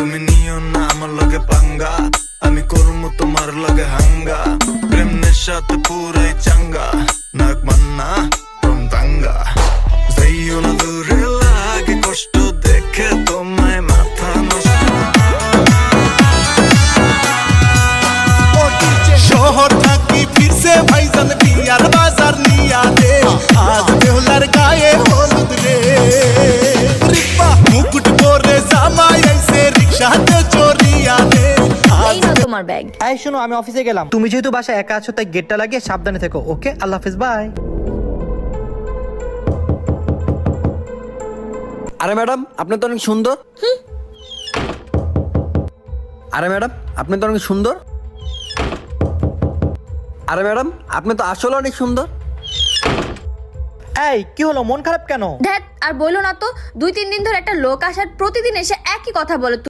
তুমি নিও না আমার লগে পাঙ্গা, আমি করবো তোমার লগে হাঙ্গা। প্রেম নেশাতে পুরাই চাঙ্গা, নাক মান্না from দাঙ্গা। যাইও না দূরে লাগে কষ্ট দেখে তোমায় মাথা নষ্ট। শহর থাকি ফিরছে ভাইজান বিয়ার বাজার নিয়া দে, আজ বেহুলার গায়ে হলুদ রে। মুকুট পরে জামাই আইছে রিক্সাতে চড়িয়া দে। এই নাও তোমার ব্যাগ। এই শোনো, আমি অফিসে গেলাম। তুমি যেহেতু বাসায় একা আছো তাই গেটটা লাগিয়ে সাবধানে থেকো। ওকে, আল্লাহ হাফেজ, বাই। আরে ম্যাডাম, আপনি তো অনেক সুন্দর। আরে ম্যাডাম, আপনি তো অনেক সুন্দর। আরে ম্যাডাম, আপনি তো আসলে অনেক সুন্দর। এই কি হলো, মন খারাপ কেন? ধ্যাত, আর বলো না তো, 2-3 দিন ধরে একটা লোক আসার প্রতিদিন এসে একই কথা বলে।